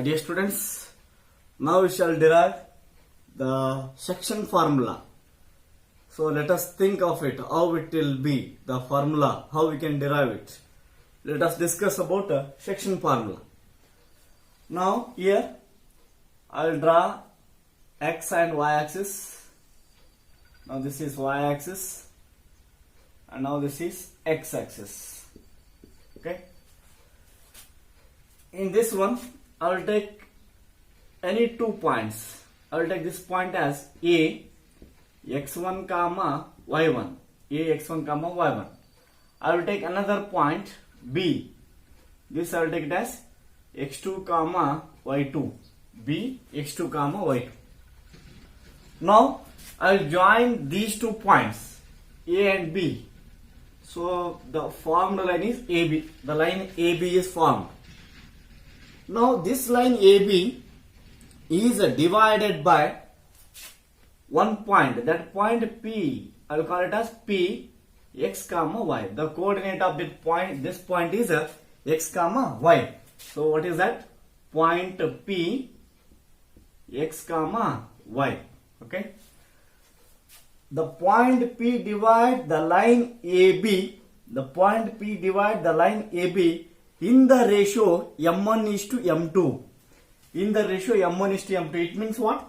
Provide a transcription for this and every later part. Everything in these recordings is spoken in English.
Dear students, now we shall derive the section formula. So let us think of it, how it will be, the formula, how we can derive it. Let us discuss about the section formula. Now here I will draw x and y axis. Now this is y axis and now this is x axis. Okay. In this one I will take any 2 points. I will take this point as a x1 comma y1, a x1 comma y1. I will take another point b. This I will take it as x2 comma y2, b x2 comma y2. Now I will join these 2 points a and b. So the formed line is AB. The line AB is formed. Now this line AB is divided by one point. That point P, I will call it as P x comma y. The coordinate of this point is x comma y. So what is that? Point P x comma y. Okay. The point P divide the line AB. The point P divide the line AB in the ratio m1 is to m2. In the ratio m1 is to m2. It means what?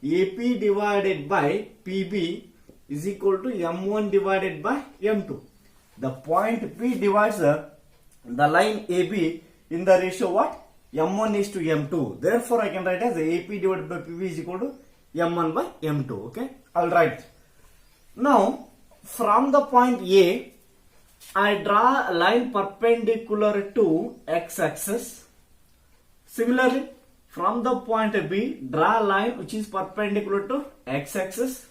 AP divided by PB is equal to m1 divided by m2. The point P divides the line AB in the ratio what? m1 is to m2. Therefore I can write as AP divided by PB is equal to m1 by m2. Okay. I'll write. Now from the point A I draw a line perpendicular to x-axis. Similarly, from the point B, draw a line which is perpendicular to x-axis.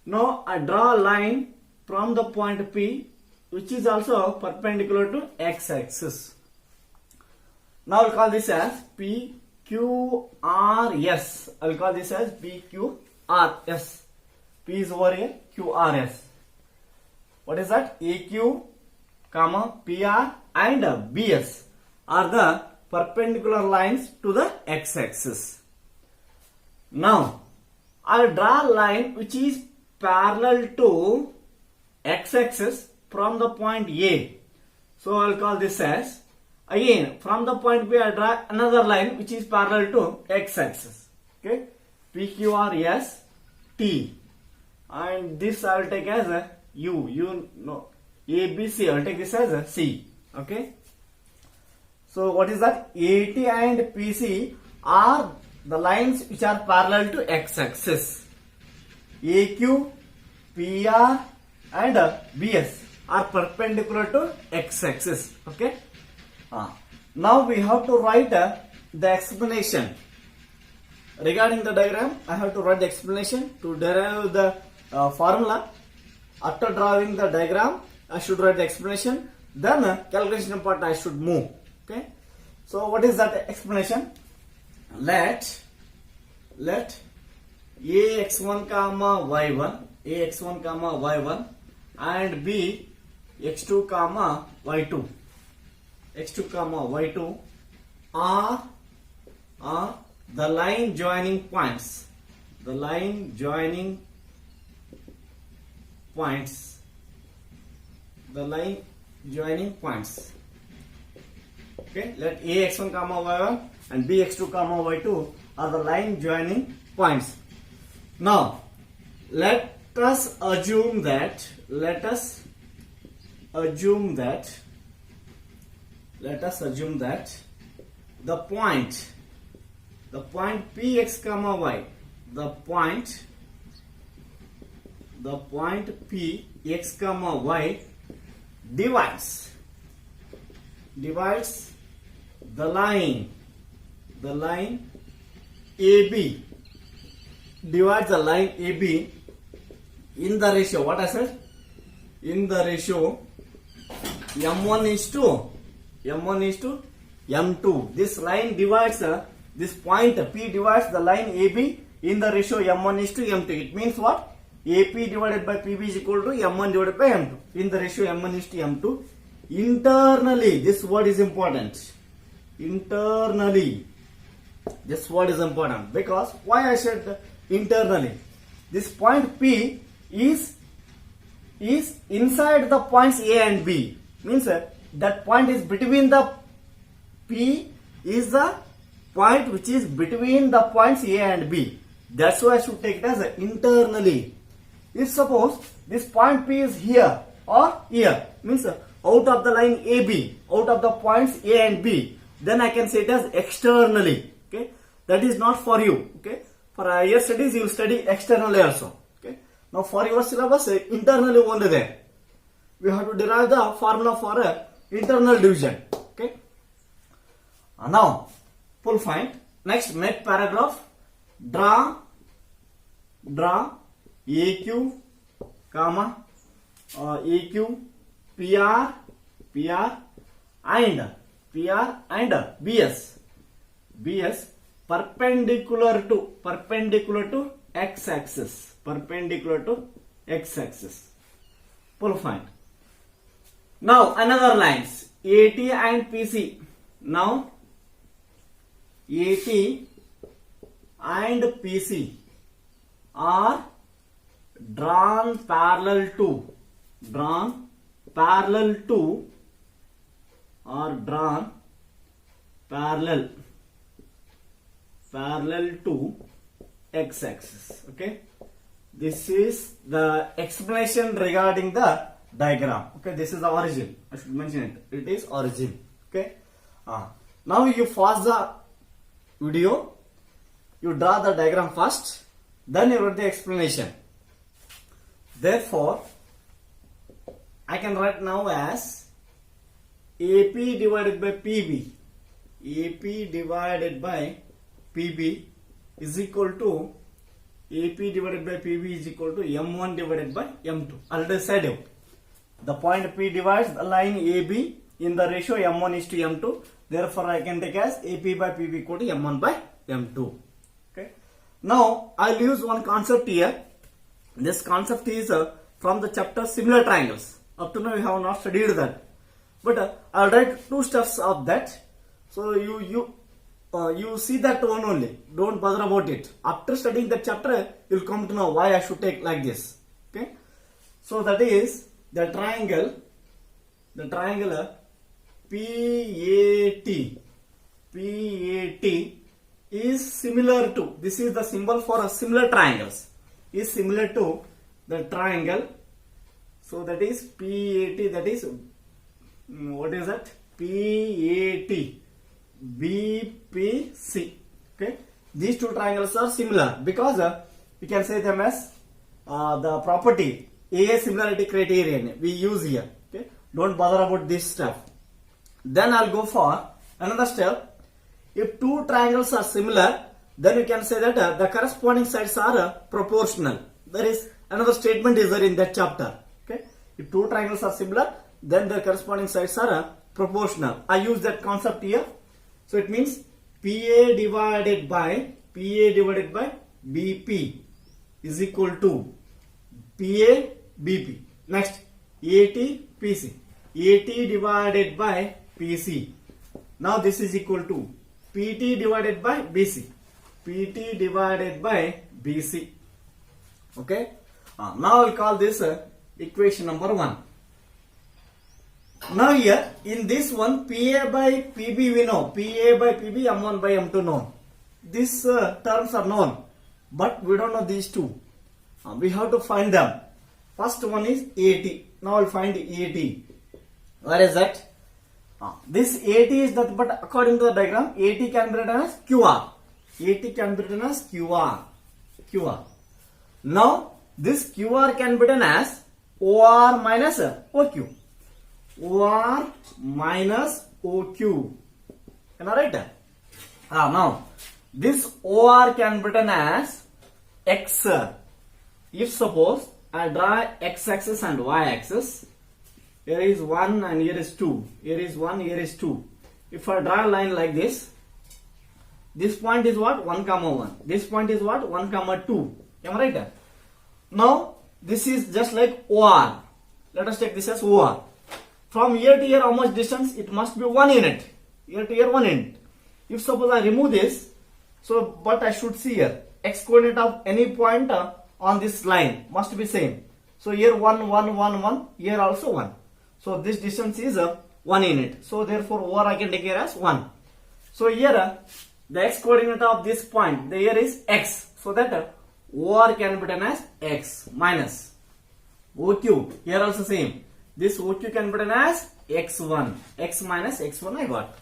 Now, I draw a line from the point P which is also perpendicular to x-axis. Now, I'll call this as PQRS. I'll call this as PQRS. P is over here, QRS. What is that? AQ, comma, PR and BS are the perpendicular lines to the x-axis. Now, I will draw a line which is parallel to x-axis from the point A. So, I will call this as, again, from the point B, I draw another line which is parallel to x-axis. Okay, PQRS T. And this I will take as a U, ABC, I will take this as a C. Okay. So what is that? AT and PC are the lines which are parallel to x-axis. AQ, PR and BS are perpendicular to x-axis. Okay. Now we have to write the explanation. Regarding the diagram, I have to write the explanation to derive the formula. After drawing the diagram, I should write the explanation. Then calculation part I should move. Okay. So what is that explanation? Let ax1 comma y1, ax1 comma y1 and b x2 comma y2, x2 comma y2 are the line joining points. The line joining points. The line joining points. Okay, let ax1 comma y1 and bx2 comma y2 are the line joining points. Now, let us assume that the point px comma y, the point p x comma y divides the line AB, divides the line AB in the ratio, what I said? In the ratio m1 is to m2. This line divides this point P divides the line AB in the ratio m1 is to m2. It means what? AP divided by PB is equal to M1 divided by M2 in the ratio M1 is to M2. Internally, this word is important. Internally, This word is important because why I said internally. This point P is inside the points A and B. Means that point is between the P is the point which is between the points A and B. That's why I should take it as internally. If suppose this point P is here or here, means out of the line AB, out of the points A and B, then I can say it as externally. Okay, that is not for you. Okay, for higher studies you will study externally also. Okay, now for your syllabus internally only there. We have to derive the formula for internal division. Okay. Now full find. Next, make paragraph. Draw AQ, comma AQ, PR and BS perpendicular to x-axis. Full find. Now another lines AT and PC. Now AT and PC are drawn parallel to x-axis. Okay, this is the explanation regarding the diagram. Okay, this is the origin. I should mention it. It is origin. Okay. Now you pause the video. You draw the diagram first. Then you write the explanation. Therefore, I can write now as AP divided by PB. AP divided by PB is equal to AP divided by PB is equal to M1 divided by M2. Already said it. The point P divides the line AB in the ratio M1 is to M2. Therefore, I can take as AP by PB equal to M1 by M2. Okay. Now, I'll use one concept here. This concept is from the chapter similar triangles. Up to now, we have not studied that. But I'll write two steps of that. So you see that one only. Don't bother about it. After studying that chapter, you'll come to know why I should take like this. Okay. So that is the triangle PAT is similar to, this is the symbol for a similar triangles, is similar to the triangle. So that is PAT, that is, what is that? PAT BPC. Okay, these two triangles are similar because we can say them as the property A similarity criterion we use here. Okay, don't bother about this stuff. Then I'll go for another step. If two triangles are similar, then you can say that the corresponding sides are proportional. There is another statement is there in that chapter. Okay, if two triangles are similar, then their corresponding sides are proportional. I use that concept here. So it means PA divided by BP is equal to PA BP. Next, AT PC. AT divided by PC. Now this is equal to PT divided by BC. PT divided by BC. Okay. Now I'll call this equation number 1. Now here in this one, PA by PB we know. PA by PB, M1 by M2 known. These terms are known, but we don't know these two. We have to find them. First one is AT. Now I'll find AT. Where is that? This AT is that, but according to the diagram, AT can be written as QR. AT can be written as QR. Now this QR can be written as OR minus OQ. OR minus OQ. Can I write that? Now this OR can be written as X. If suppose I draw X-axis and Y-axis, here is 1 and here is 2. Here is 1, here is 2. If I draw a line like this point is what? 1, 1. This point is what? 1, 2. Am I right? Now this is just like OR. Let us take this as OR. From here to here, how much distance? It must be 1 unit. Here to here, 1 unit. If suppose I remove this, So, but I should see here x coordinate of any point on this line must be same. So here 1, 1, 1, 1, here also 1. So this distance is 1 unit. So therefore over I can take here as 1. So here the x coordinate of this point, the here is x. So that OR can be written as x minus OQ. Here also same. This OQ can be written as x1. X minus x1 I got.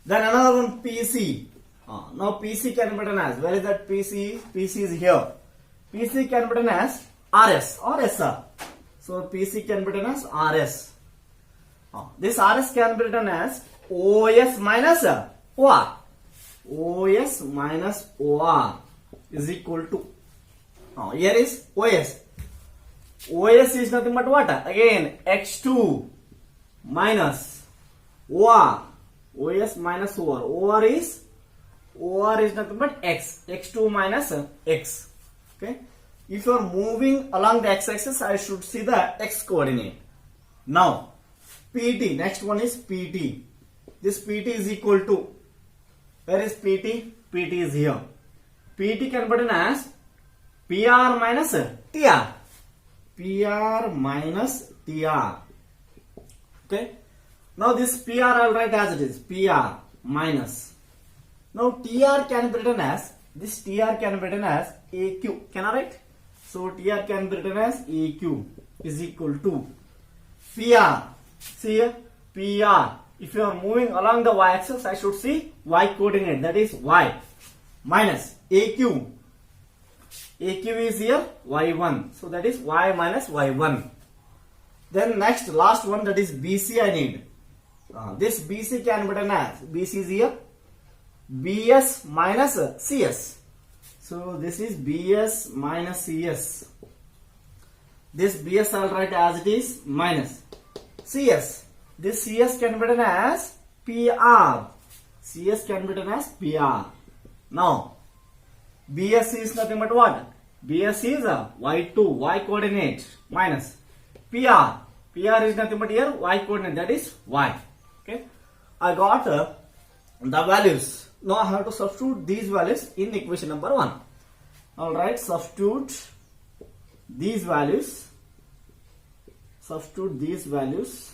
Then another one PC. Now PC can be written as, where is that PC? PC is here. PC can be written as RS or SR. So PC can be written as RS. This RS can be written as OS minus OR. OS minus OR is equal to, here is OS. OS is nothing but what? Again x2 minus OR. OS minus OR. OR is nothing but x. x2 minus x. Okay. If you are moving along the x-axis, I should see the x coordinate. Now, PT. Next one is PT. This PT is equal to, where is PT? PT is here. PT can be written as PR minus TR. PR minus TR. Okay. Now this PR I'll write as it is. PR minus. Now TR can be written as, this TR can be written as AQ. Can I write? So TR can be written as AQ is equal to PR. See here, PR. If you are moving along the y-axis, I should see y coordinate, that is y, minus AQ. AQ is here y1. So that is y minus y1. Then next, last one, that is BC I need. This BC can be written as, BC is here, BS minus CS. So this is BS minus CS. This BS I'll write as it is minus CS. This CS can be written as PR. CS can be written as PR. Now, BS is nothing but what? BS is a y2, y coordinate, minus PR. PR is nothing but here y coordinate, that is y. Okay. I got the values. Now I have to substitute these values in equation number 1. Alright, substitute these values. Substitute these values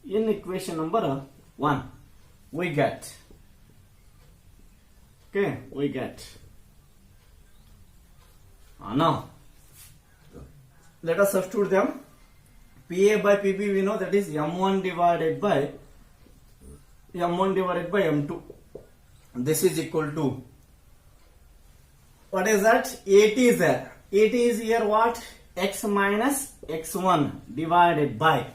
in equation number 1. We get. Okay, we get. Now, let us substitute them. PA by PB we know, that is M1 divided by M2. This is equal to, what is that? 80 is there. 80 is here what? X minus x1 divided by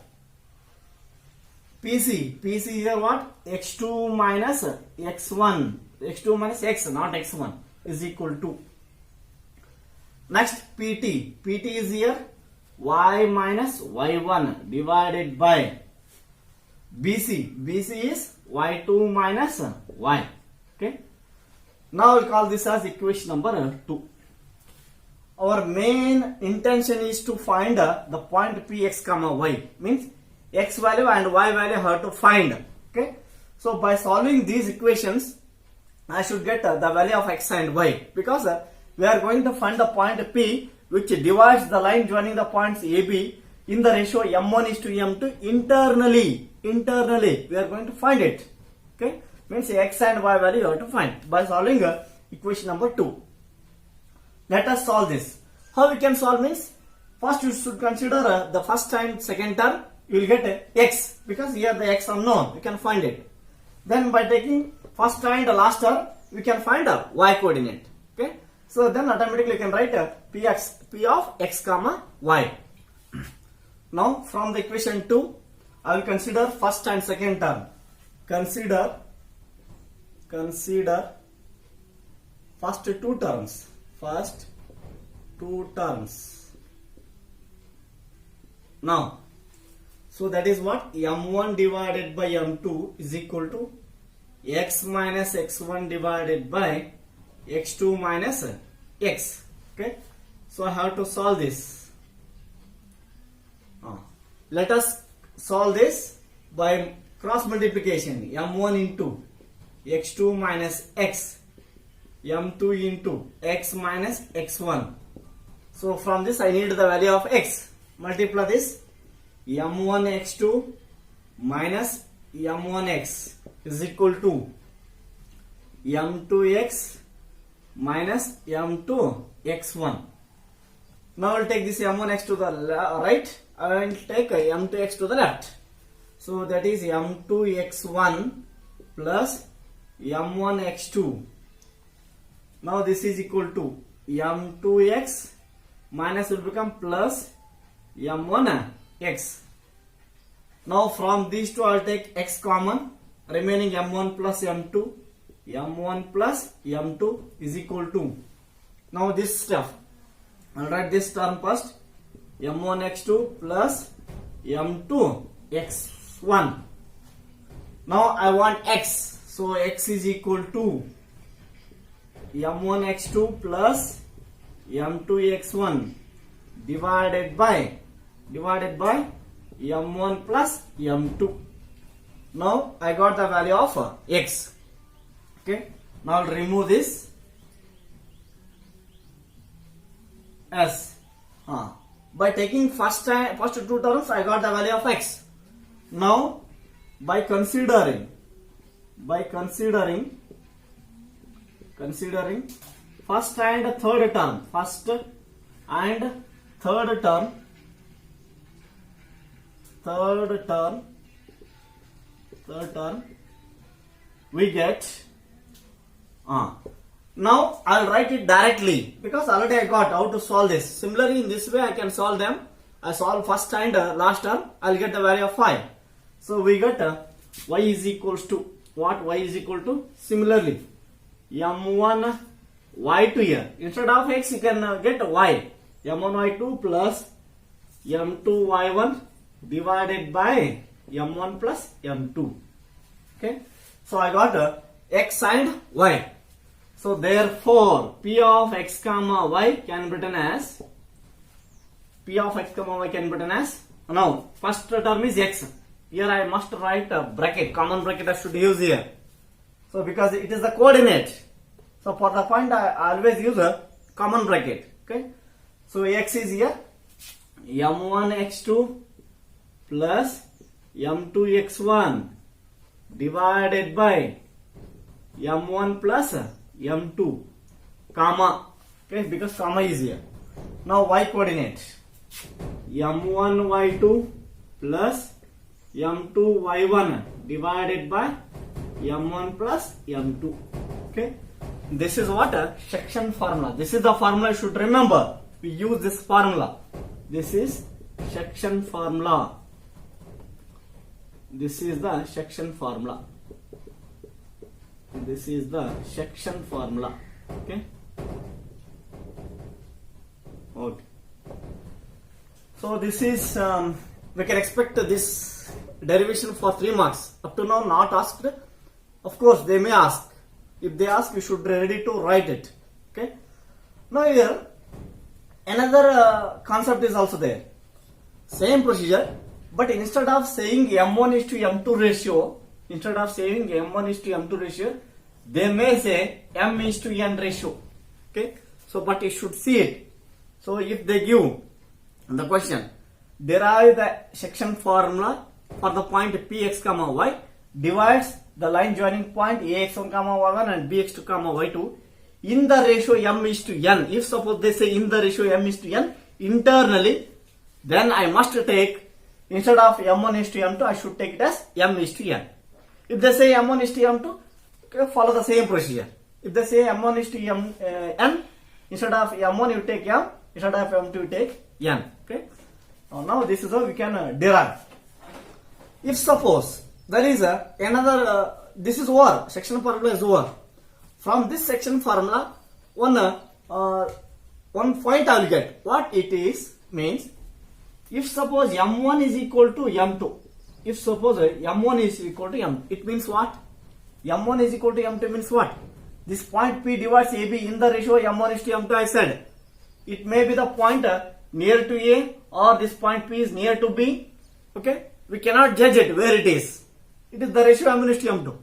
PC. PC here what? x2 minus x1. x2 minus x, not x1, is equal to. Next PT. PT is here y minus y1 divided by BC. BC is y2 minus y. Okay. Now we'll call this as equation number 2. Our main intention is to find the point Px comma y. Means x value and y value have to find. Okay. So by solving these equations, I should get the value of x and y, because we are going to find the point P which divides the line joining the points AB in the ratio M1 is to M2 internally. Internally, we are going to find it. Okay. Means x and y value you have to find by solving equation number 2. Let us solve this. How we can solve means, first you should consider the first and second term, you will get x, because here the x unknown, we can find it. Then by taking first and the last term, we can find a y coordinate. Okay. So then automatically you can write P of x comma y. Now from the equation 2, I will consider first and second term. Consider first two terms. First two terms. Now, so that is what? M1 divided by M2 is equal to x minus x1 divided by x2 minus x. Okay. So I have to solve this. Let us solve this by cross multiplication. M1 into x2 minus x, m2 into x minus x1. So from this I need the value of x. Multiply this, m1 x2 minus m1x is equal to m2x minus m2 x1. Now I will take this m1x to the right, I will take m2x to the left. So that is m2x1 plus m1x2. Now this is equal to m2x minus will become plus m1x. Now from these two I will take x common, remaining m1 plus m2. m1 plus m2 is equal to, now this stuff, I will write this term first, m1x2 plus m2x1. Now I want x, so x is equal to m1x2 plus m2x1 divided by m1 plus m2. Now I got the value of x. Okay, now I'll remove this s. By taking first two terms I got the value of x. Now by considering first and third term we get. Now I'll write it directly because already I got how to solve this. Similarly, in this way I can solve them. I solve first and last term, I'll get the value of 5. So we get y is equals to what? Y is equal to, similarly, m1 y2 here. Instead of x you can get y. m1 y2 plus m2 y1 divided by m1 plus m2. Okay, so I got x and y. So therefore p of x comma y can be written as now first term is x. Here I must write a bracket, common bracket I should use here. So because it is the coordinate, so for the point I always use a common bracket. Okay, so x is here m1 x2 plus m2 x1 divided by m1 plus m2 comma. Okay, because comma is here. Now y coordinate, m1 y2 plus m2 y1 divided by m1 plus m2. Okay, this is what a section formula. This is the formula you should remember. We use this formula. This is section formula. This is the section formula. This is the section formula. Okay. Okay. So this is we can expect this derivation for 3 marks. Up to now not asked. Of course they may ask. If they ask, you should be ready to write it. Okay. Now here another concept is also there. Same procedure, but instead of saying m1 is to m2 ratio, they may say m is to n ratio. Okay. So but you should see it. So if they give the question, derive the section formula for the point px comma y, divides the line joining point ax1 comma y1 and bx2 comma y2 in the ratio m is to n. If suppose they say in the ratio m is to n internally, then I must take, instead of m1 is to m2, I should take it as m is to n. If they say m1 is to m2, okay, follow the same procedure. If they say m1 is to n, instead of m1 you take m, instead of m2 you take n. Okay. Now this is how we can derive. If suppose there is another, this is over, section formula is over. From this section formula, one point I will get. What it is means, if suppose m1 is equal to m2, if suppose m1 is equal to m, it means what? m1 is equal to m2 means what? This point P divides AB in the ratio m1 is to m2 I said. It may be the point near to A, or this point P is near to B. Okay, we cannot judge it where it is. It is the ratio m1 is to m2.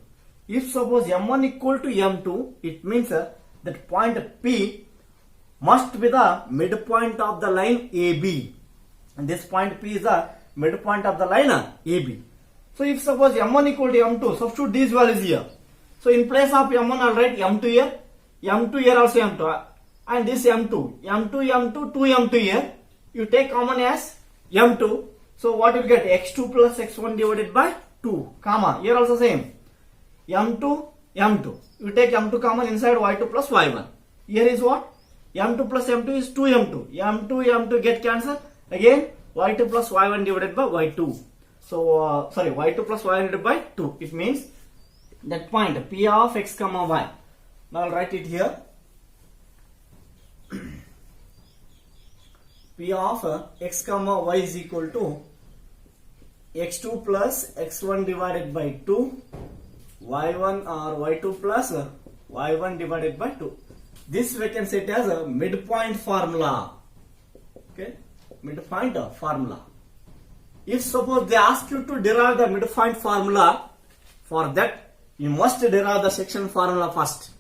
If suppose m1 equal to m2, it means that point P must be the midpoint of the line AB. And this point P is the midpoint of the line AB. So if suppose m1 equal to m2, substitute these values here. So in place of m1, I'll write m2 here, m2 here also m2, and this m2, m2, 2m2 here. You take common as m2. So what you get? x2 plus x1 divided by 2, comma. Here also same. m2, m2. You take m2 common inside y2 plus y1. Here is what? m2 plus m2 is 2m2. m2 get cancelled. Again, y2 plus y1 divided by y2. So, y2 plus y1 divided by 2. It means that point P of x comma y. Now I'll write it here. P of x comma y is equal to x2 plus x1 divided by 2, y1 or y2 plus y1 divided by 2. This we can set as a midpoint formula. Okay, midpoint formula. If suppose they ask you to derive the midpoint formula, for that you must derive the section formula first.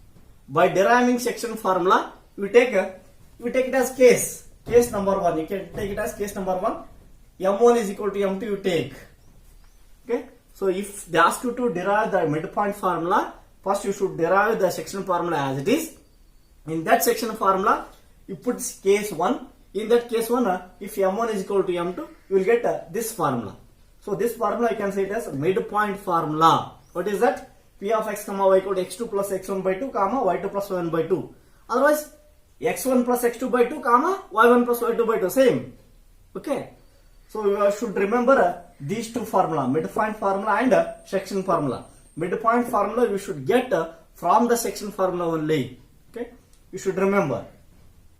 By deriving section formula, we take it as case number 1. You can take it as case number 1. m1 is equal to m2 you take. Okay. So if they ask you to derive the midpoint formula, first you should derive the section formula as it is. In that section formula, you put case 1. In that case 1, if m1 is equal to m2, you will get this formula. So this formula you can say it as midpoint formula. What is that? P of x comma y equal to x2 plus x1 by 2 comma y2 plus y1 by 2. Otherwise, x1 plus x2 by 2 comma y1 plus y2 by 2, same. Okay. So you should remember these two formula, midpoint formula and section formula. Midpoint formula you should get from the section formula only. Okay. You should remember